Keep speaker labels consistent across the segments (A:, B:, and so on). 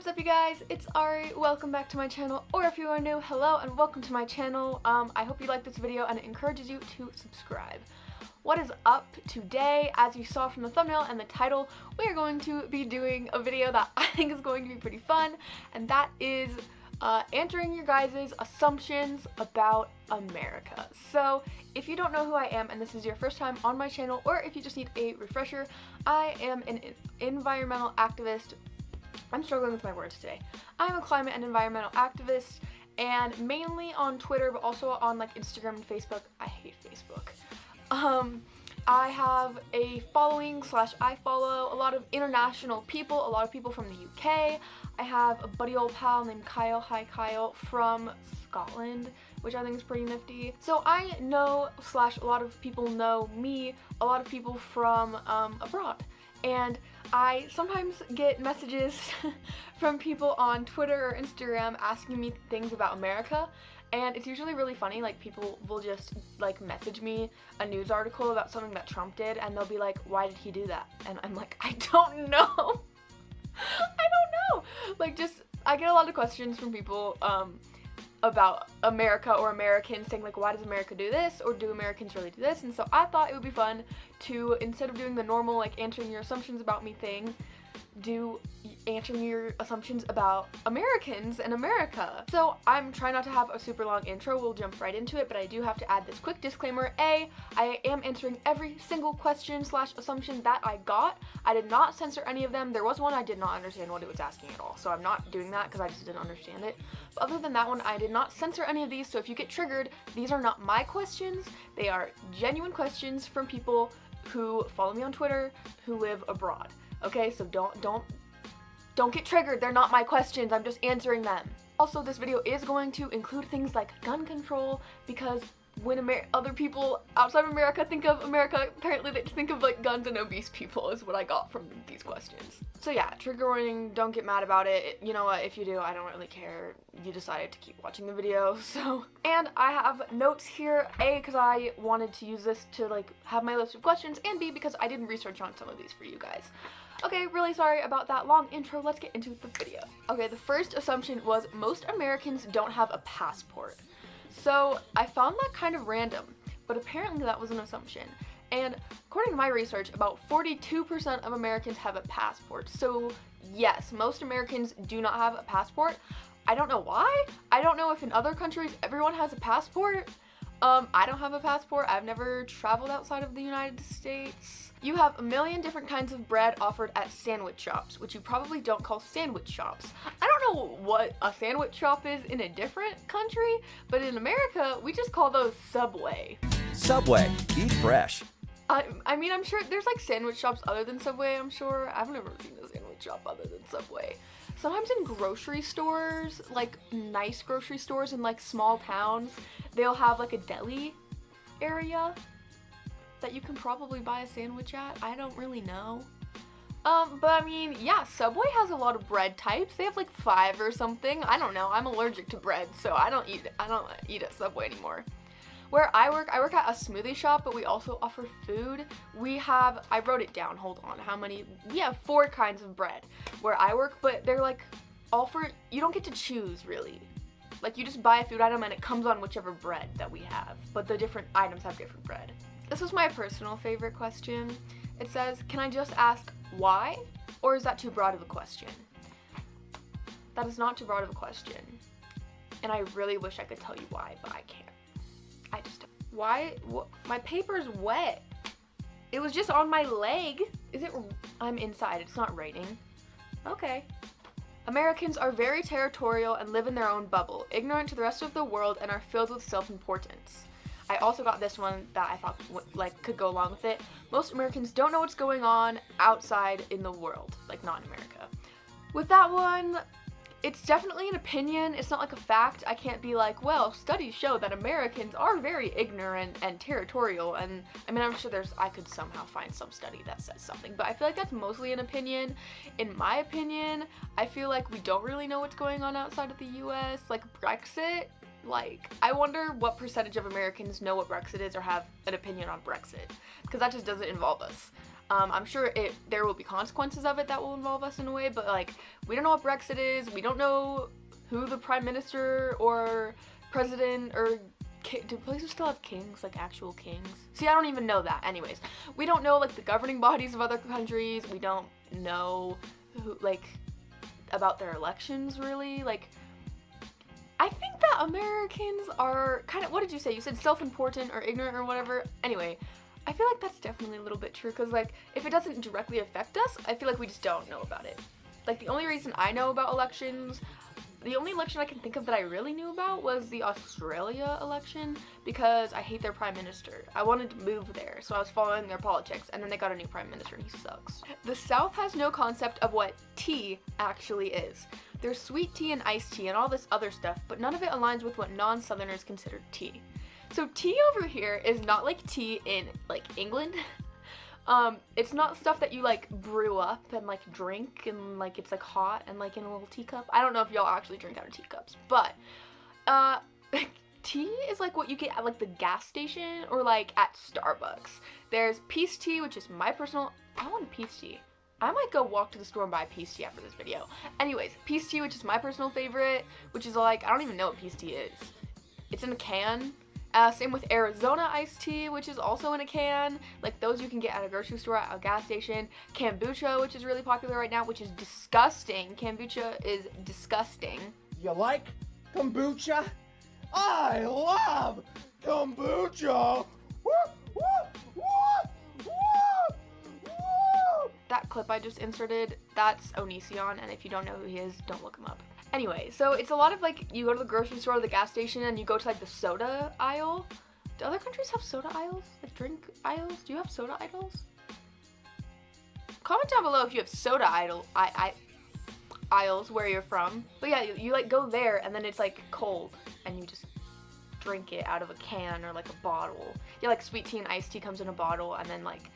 A: What's up, you guys? It's Ari. Welcome back to my channel, or if you are new, hello and welcome to my channel. I hope you like this video and it encourages you to subscribe. What is up today? As you saw from the thumbnail and the title, we are going to be doing a video that I think is going to be pretty fun, and that is answering your guys' assumptions about America. So if you don't know who I am and this is your first time on my channel, or if you just need a refresher, I am an environmental activist. I'm struggling with my words today. I'm a climate and environmental activist, and mainly on Twitter, but also on like Instagram and Facebook. I hate Facebook. I have a following / I follow a lot of international people, a lot of people from the UK. I have a buddy old pal named Kyle, hi Kyle, from Scotland, which I think is pretty nifty. So I know / a lot of people know me, a lot of people from abroad. And I sometimes get messages from people on Twitter or Instagram asking me things about America, and it's usually really funny. Like, people will just like message me a news article about something that Trump did, and they'll be like, why did he do that? And I'm like, I don't know. I don't know. Like, just, I get a lot of questions from people about America or Americans, saying like, why does America do this, or do Americans really do this? And so I thought it would be fun to, instead of doing the normal like answering your assumptions about me thing, do answering your assumptions about Americans and America. So I'm trying not to have a super long intro, we'll jump right into it, but I do have to add this quick disclaimer. I am answering every single question / assumption that I got. I did not censor any of them. There was one I did not understand what it was asking at all, so I'm not doing that because I just didn't understand it. But other than that one, I did not censor any of these, so if you get triggered, these are not my questions. They are genuine questions from people who follow me on Twitter who live abroad. Okay, so don't get triggered. They're not my questions. I'm just answering them. Also, this video is going to include things like gun control, because when other people outside of America think of America, apparently they think of like guns and obese people is what I got from these questions. So yeah, trigger warning, don't get mad about it. You know what, if you do, I don't really care. You decided to keep watching the video, so. And I have notes here, A, because I wanted to use this to like have my list of questions, and B, because I did research on some of these for you guys. Okay, really sorry about that long intro. Let's get into the video. Okay, the first assumption was most Americans don't have a passport. So I found that kind of random, but apparently that was an assumption. And according to my research, about 42% of Americans have a passport. So yes, most Americans do not have a passport. I don't know why. I don't know if in other countries everyone has a passport. I don't have a passport. I've never traveled outside of the United States. You have a million different kinds of bread offered at sandwich shops, which you probably don't call sandwich shops. I don't know what a sandwich shop is in a different country, but in America, we just call those Subway.
B: Subway, eat fresh.
A: I mean, I'm sure there's like sandwich shops other than Subway, I'm sure. I've never seen a sandwich shop other than Subway. Sometimes in grocery stores, like nice grocery stores in like small towns, they'll have like a deli area that you can probably buy a sandwich at. I don't really know. But I mean, yeah, Subway has a lot of bread types. They have like 5 or something. I don't know. I'm allergic to bread, so I don't eat at Subway anymore. Where I work at a smoothie shop, but we also offer food. We have, I wrote it down, hold on, how many? We have 4 kinds of bread where I work, but they're like all for, you don't get to choose really. Like, you just buy a food item and it comes on whichever bread that we have, but the different items have different bread. This was my personal favorite question. It says, can I just ask why? Or is that too broad of a question? That is not too broad of a question. And I really wish I could tell you why, but I can't. I just don't. Why? My paper's wet. It was just on my leg. Is it? I'm inside. It's not raining. Okay. Americans are very territorial and live in their own bubble, ignorant to the rest of the world, and are filled with self-importance. I also got this one that I thought like could go along with it. Most Americans don't know what's going on outside in the world, like not in America. With that one, it's definitely an opinion. It's not like a fact. I can't be like, well, studies show that Americans are very ignorant and territorial, and I mean, I'm sure I could somehow find some study that says something, but I feel like that's mostly an opinion. In my opinion, I feel like we don't really know what's going on outside of the US, like Brexit. Like, I wonder what percentage of Americans know what Brexit is or have an opinion on Brexit, because that just doesn't involve us. I'm sure there will be consequences of it that will involve us in a way, but like, we don't know what Brexit is. We don't know who the prime minister or president or do places still have kings, like actual kings? See, I don't even know that. Anyways, we don't know like the governing bodies of other countries. We don't know who, like, about their elections really. Like, I think that Americans are kind of, what did you say? You said self-important or ignorant or whatever. Anyway, I feel like that's definitely a little bit true, because like, if it doesn't directly affect us, I feel like we just don't know about it. Like, the only reason I know about elections, the only election I can think of that I really knew about was the Australia election, because I hate their prime minister. I wanted to move there, so I was following their politics, and then they got a new prime minister and he sucks. The South has no concept of what tea actually is. There's sweet tea and iced tea and all this other stuff, but none of it aligns with what non-Southerners consider tea. So tea over here is not like tea in like England. It's not stuff that you like brew up and like drink and like it's like hot and like in a little teacup. I don't know if y'all actually drink out of teacups, but tea is like what you get at like the gas station or like at Starbucks. There's peace tea, which is my personal, I want a peace tea. I might go walk to the store and buy peace tea after this video. Anyways, peace tea, which is my personal favorite, which is like, I don't even know what peace tea is. It's in a can. Same with Arizona iced tea, which is also in a can. Like, those you can get at a grocery store, at a gas station. Kombucha, which is really popular right now, which is disgusting. Kombucha is disgusting.
C: You like kombucha? I love kombucha! Woo, woo, woo, woo, woo.
A: That clip I just inserted, that's Onision, and if you don't know who he is, don't look him up. Anyway, so it's a lot of like, you go to the grocery store or the gas station and you go to like the soda aisle. Do other countries have soda aisles? Like drink aisles? Do you have soda aisles? Comment down below if you have soda aisles where you're from. But yeah, you like go there and then it's like cold and you just drink it out of a can or like a bottle. Yeah, like sweet tea and iced tea comes in a bottle, and then like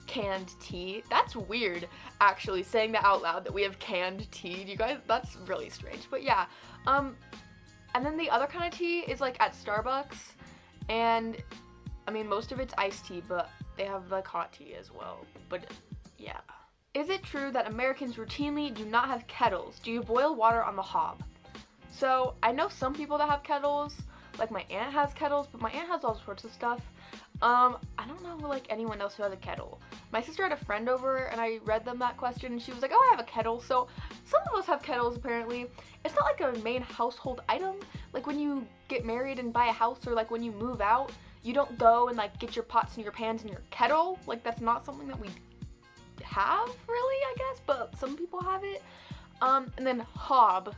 A: canned tea. That's weird, actually, saying that out loud, that we have canned tea. Do you guys, that's really strange. But yeah, and then the other kind of tea is like at Starbucks, and I mean most of it's iced tea, but they have like hot tea as well. But yeah. Is it true that Americans routinely do not have kettles? Do you boil water on the hob? So I know some people that have kettles, like my aunt has kettles, but my aunt has all sorts of stuff. I don't know like anyone else who has a kettle. My sister had a friend over and I read them that question and she was like, oh, I have a kettle. So some of us have kettles apparently. It's not like a main household item. Like when you get married and buy a house, or like when you move out, you don't go and like get your pots and your pans and your kettle. Like that's not something that we have really, I guess, but some people have it. And then hob.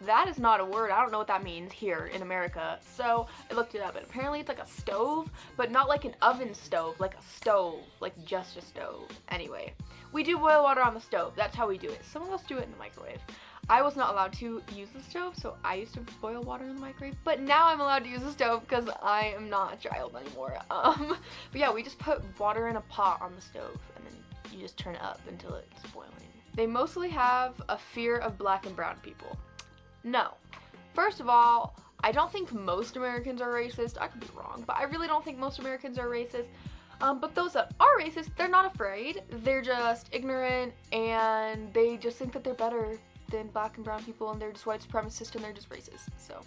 A: That is not a word. I don't know what that means here in America. So I looked it up, and apparently it's like a stove, but not like an oven stove, like a stove, like just a stove. Anyway, we do boil water on the stove. That's how we do it. Some of us do it in the microwave. I was not allowed to use the stove, so I used to boil water in the microwave, but now I'm allowed to use the stove because I am not a child anymore. But yeah, we just put water in a pot on the stove, and then you just turn it up until it's boiling. They mostly have a fear of black and brown people. No. First of all, I don't think most Americans are racist. I could be wrong, but I really don't think most Americans are racist. But those that are racist, they're not afraid. They're just ignorant, and they just think that they're better than black and brown people, and they're just white supremacist, and they're just racist. So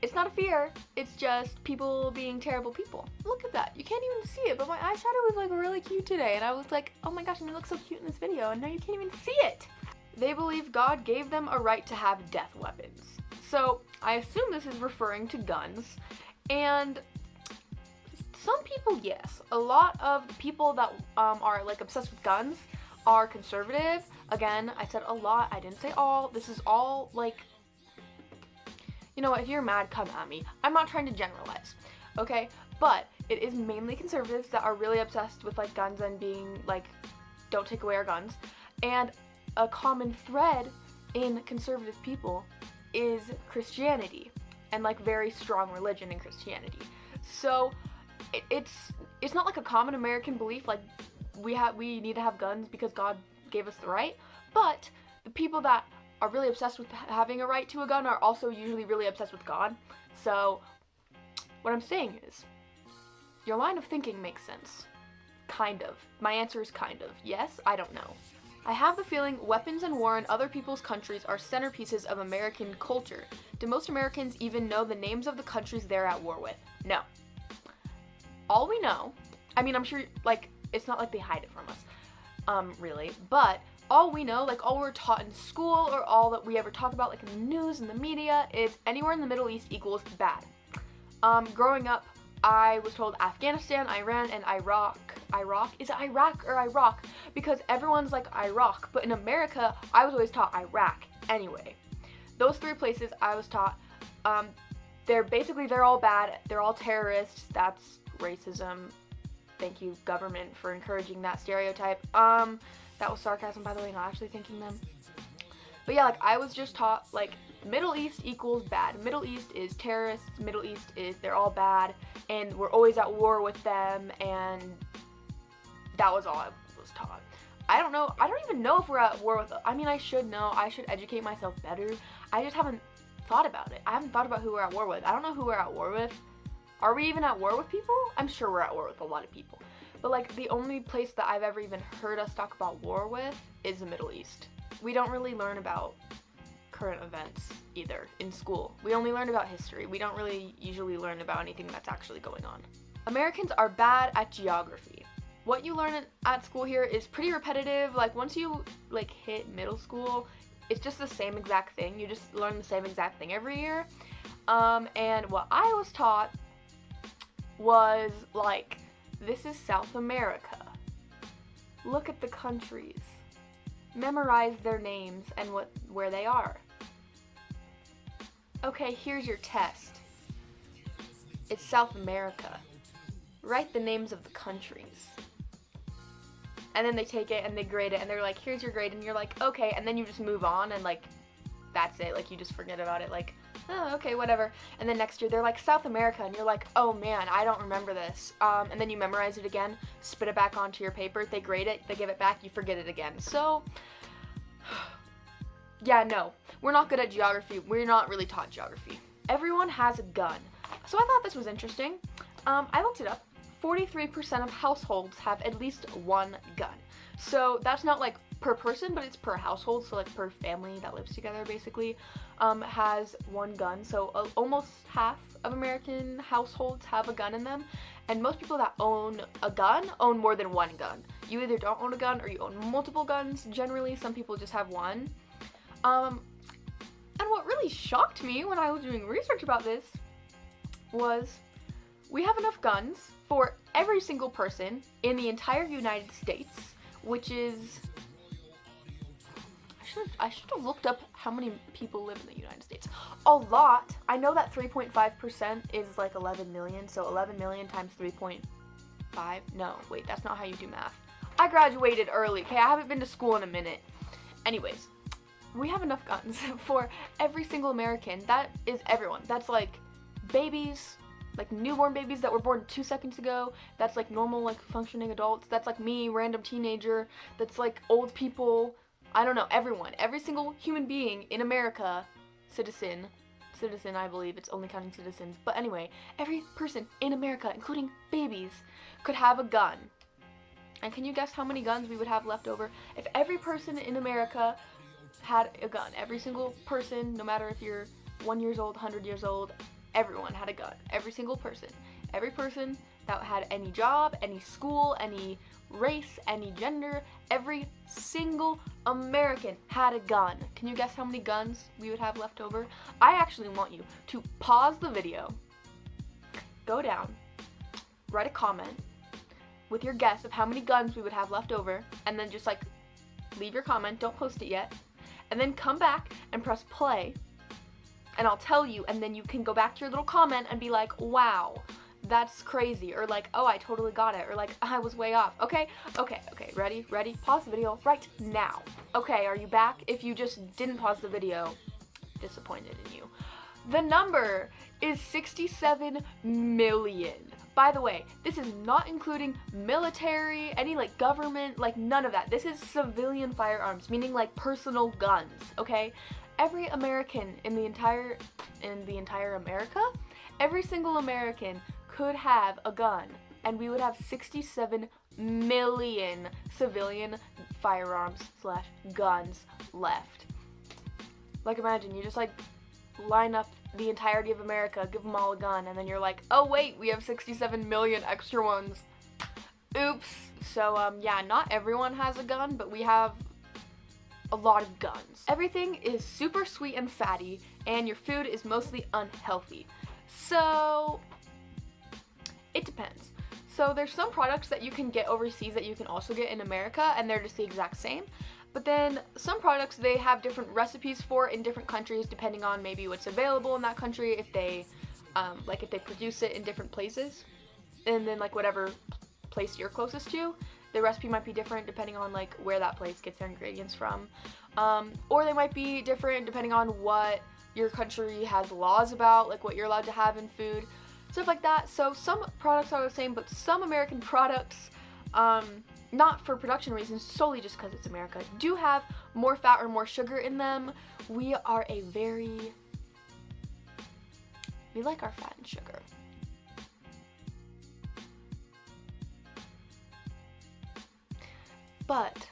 A: it's not a fear. It's just people being terrible people. Look at that. You can't even see it, but my eyeshadow was like really cute today, and I was like, oh my gosh, I'm gonna look so cute in this video, and now you can't even see it. They believe God gave them a right to have death weapons. So I assume this is referring to guns. And some people, yes. A lot of the people that are like obsessed with guns are conservative. Again, I said a lot. I didn't say all. This is all like, you know what, if you're mad, come at me. I'm not trying to generalize, okay? But it is mainly conservatives that are really obsessed with like guns and being like, don't take away our guns. And a common thread in conservative people is Christianity, and like very strong religion in Christianity. So it's not like a common American belief like we need to have guns because God gave us the right, but the people that are really obsessed with having a right to a gun are also usually really obsessed with God. So what I'm saying is, your line of thinking makes sense. kind of. My answer is kind of. Yes, I don't know. I have the feeling weapons and war in other people's countries are centerpieces of American culture. Do most Americans even know the names of the countries they're at war with? No. All we know, I mean, I'm sure, like, it's not like they hide it from us, really, but all we know, like, all we're taught in school or all that we ever talk about, like, in the news and the media is anywhere in the Middle East equals bad. Growing up, I was told Afghanistan, Iran, and Iraq. Is it Iraq or Iraq? Because everyone's like Iraq, but in America, I was always taught Iraq. Anyway, those 3 places I was taught, they're all bad. They're all terrorists. That's racism. Thank you, government, for encouraging that stereotype. That was sarcasm, by the way, not actually thinking them. But yeah, like, I was just taught, like, Middle East equals bad. Middle East is terrorists. Middle East is they're all bad, and we're always at war with them, and that was all I was taught. I don't know. I don't even know if we're at war with. I mean, I should know. I should educate myself better. I just haven't thought about it. I haven't thought about who we're at war with. I don't know who we're at war with. Are we even at war with people? I'm sure we're at war with a lot of people. But, like, the only place that I've ever even heard us talk about war with is the Middle East. We don't really learn about current events either in school. We only learn about history. We don't really usually learn about anything that's actually going on. Americans are bad at geography. What you learn at school here is pretty repetitive. Like, once you, like, hit middle school, it's just the same exact thing. You just learn the same exact thing every year. And what I was taught was, like, this is South America. Look at the countries. Memorize their names and where they are. Okay, here's your test. It's South America. Write the names of the countries. And then they take it and they grade it and they're like, here's your grade, and you're like, okay, and then you just move on and, like, that's it. Like, you just forget about it, like, oh, okay, whatever. And then next year they're like, South America, and you're like, oh man, I don't remember this. And then you memorize it again, spit it back onto your paper, they grade it, they give it back, you forget it again. So, yeah, no, we're not good at geography. We're not really taught geography. Everyone has a gun. So I thought this was interesting. I looked it up. 43% of households have at least one gun. So that's not like per person, but it's per household. So like per family that lives together basically has one gun. So almost half of American households have a gun in them. And most people that own a gun own more than one gun. You either don't own a gun or you own multiple guns. Generally, some people just have one. And what really shocked me when I was doing research about this was we have enough guns for every single person in the entire United States, which is, I should have looked up how many people live in the United States. A lot. I know that 3.5% is like 11 million, so 11 million times 3.5. No, wait, that's not how you do math. I graduated early, okay? I haven't been to school in a minute. Anyways, we have enough guns for every single American. That is everyone. That's like babies, like newborn babies that were born 2 seconds ago. That's like normal, like functioning adults. That's like me, random teenager. That's like old people. I don't know, everyone. Every single human being in America, citizen, I believe, it's only counting citizens. But anyway, every person in America, including babies, could have a gun. And can you guess how many guns we would have left over if every person in America had a gun? Every single person, no matter if you're 1 year old, 100 years old, everyone had a gun. Every single person. Every person that had any job, any school, any race, any gender, every single American had a gun. Can you guess how many guns we would have left over? I actually want you to pause the video, go down, write a comment with your guess of how many guns we would have left over, and then just like leave your comment, don't post it yet, and then come back and press play, and I'll tell you, and then you can go back to your little comment and be like, wow, that's crazy, or like, oh, I totally got it, or like, I was way off. Okay, ready, pause the video right now. Okay, are you back? If you just didn't pause the video, disappointed in you. The number is 67 million. By the way, this is not including military, any like government, like none of that. This is civilian firearms, meaning like personal guns, okay? Every American in the entire America, every single American could have a gun, and we would have 67 million civilian firearms / guns left. Like, imagine you just like line up the entirety of America, give them all a gun, and then you're like, oh wait, we have 67 million extra ones. Oops. So yeah, not everyone has a gun, but we have a lot of guns. Everything is super sweet and fatty, and your food is mostly unhealthy. So it depends. So there's some products that you can get overseas that you can also get in America, and they're just the exact same. But then some products they have different recipes for in different countries depending on maybe what's available in that country, if they if they produce it in different places, and then like whatever place you're closest to, the recipe might be different depending on like where that place gets their ingredients from, or they might be different depending on what your country has laws about, like what you're allowed to have in food, stuff like that. So some products are the same, but some American products, not for production reasons, solely just because it's America, do have more fat or more sugar in them. We like our fat and sugar. But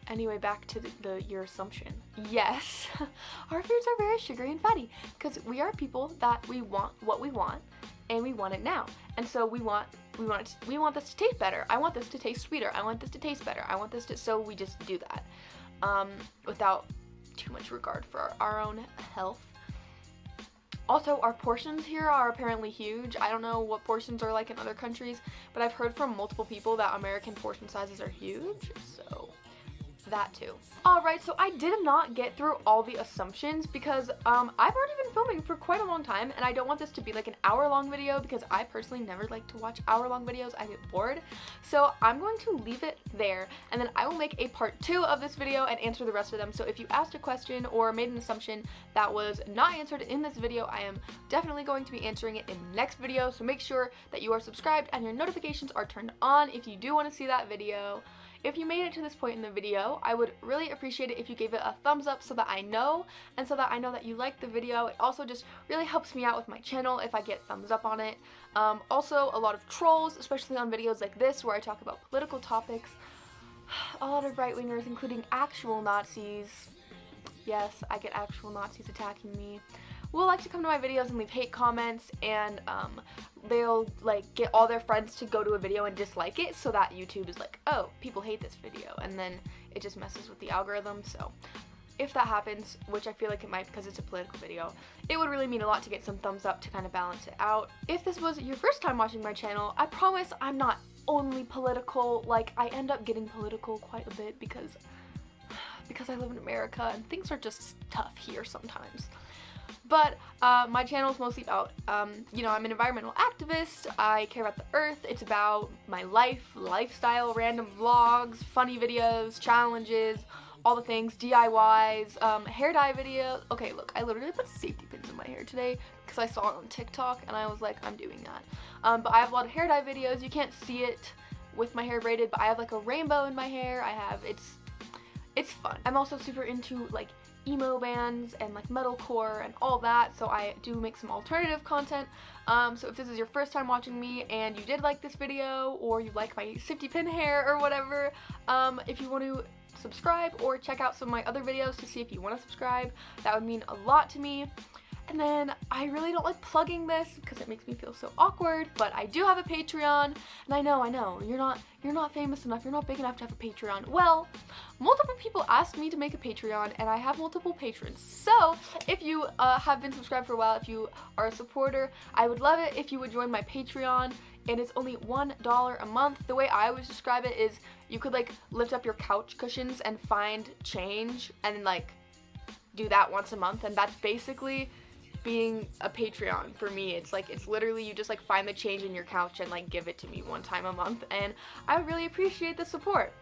A: anyway, back to your assumption. Yes, our foods are very sugary and fatty because we are people that we want what we want, and we want it now. And so we want this to taste better. I want this to taste sweeter. I want this to taste better. I want this to, so we just do that without too much regard for our own health. Also, our portions here are apparently huge. I don't know what portions are like in other countries, but I've heard from multiple people that American portion sizes are huge, so that too. Alright, so I did not get through all the assumptions because I've already been filming for quite a long time, and I don't want this to be like an hour-long video because I personally never like to watch hour-long videos. I get bored. So I'm going to leave it there, and then I will make a part 2 of this video and answer the rest of them. So if you asked a question or made an assumption that was not answered in this video, I am definitely going to be answering it in the next video. So make sure that you are subscribed and your notifications are turned on if you do want to see that video. If you made it to this point in the video, I would really appreciate it if you gave it a thumbs up so that I know, and so that I know that you liked the video. It also just really helps me out with my channel if I get thumbs up on it. Also, a lot of trolls, especially on videos like this where I talk about political topics. A lot of right-wingers, including actual Nazis. Yes, I get actual Nazis attacking me. Will like to come to my videos and leave hate comments, and they'll like get all their friends to go to a video and dislike it so that YouTube is like, oh, people hate this video, and then it just messes with the algorithm. So if that happens, which I feel like it might because it's a political video, it would really mean a lot to get some thumbs up to kind of balance it out. If this was your first time watching my channel, I promise I'm not only political. Like, I end up getting political quite a bit because I live in America and things are just tough here sometimes. But my channel is mostly about, I'm an environmental activist. I care about the earth. It's about my lifestyle, random vlogs, funny videos, challenges, all the things, DIYs, hair dye videos. Okay, look, I literally put safety pins in my hair today because I saw it on TikTok and I was like, I'm doing that. But I have a lot of hair dye videos. You can't see it with my hair braided, but I have like a rainbow in my hair. It's fun. I'm also super into like emo bands and like metalcore and all that, so I do make some alternative content. So if this is your first time watching me and you did like this video, or you like my safety pin hair or whatever, if you want to subscribe or check out some of my other videos to see if you want to subscribe, that would mean a lot to me. And then I really don't like plugging this because it makes me feel so awkward, but I do have a Patreon, and I know, you're not famous enough, you're not big enough to have a Patreon. Well, multiple people asked me to make a Patreon, and I have multiple patrons. So if you have been subscribed for a while, if you are a supporter, I would love it if you would join my Patreon. And it's only $1 a month. The way I always describe it is you could like lift up your couch cushions and find change and like do that once a month, and that's basically being a Patreon for me. It's literally you just like find the change in your couch and like give it to me one time a month, and I would really appreciate the support.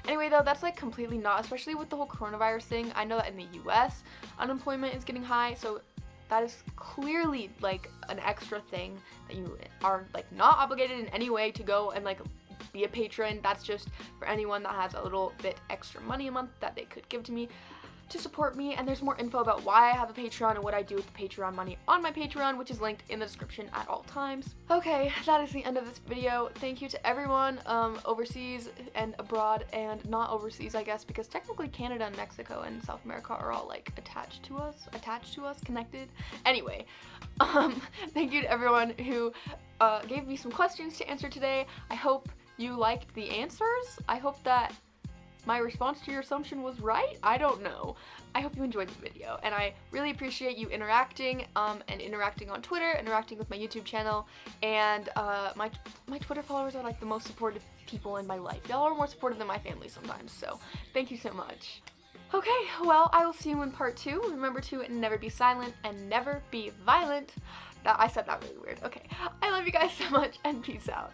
A: Anyway though, that's like completely not, especially with the whole coronavirus thing. I know that in the US unemployment is getting high, so that is clearly like an extra thing that you are like not obligated in any way to go and like be a patron. That's just for anyone that has a little bit extra money a month that they could give to me to support me, and there's more info about why I have a Patreon and what I do with the Patreon money on my Patreon, which is linked in the description at all times. Okay, that is the end of this video. Thank you to everyone overseas and abroad, and not overseas, I guess, because technically Canada and Mexico and South America are all like attached to us, connected. Anyway, thank you to everyone who gave me some questions to answer today. I hope you liked the answers. I hope that my response to your assumption was right. I don't know. I hope you enjoyed the video, and I really appreciate you interacting and interacting on Twitter, interacting with my YouTube channel, and my Twitter followers are like the most supportive people in my life. Y'all are more supportive than my family sometimes, so thank you so much. Okay, well, I will see you in part 2. Remember to never be silent and never be violent. I said that really weird. Okay, I love you guys so much, and peace out.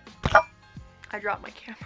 A: I dropped my camera.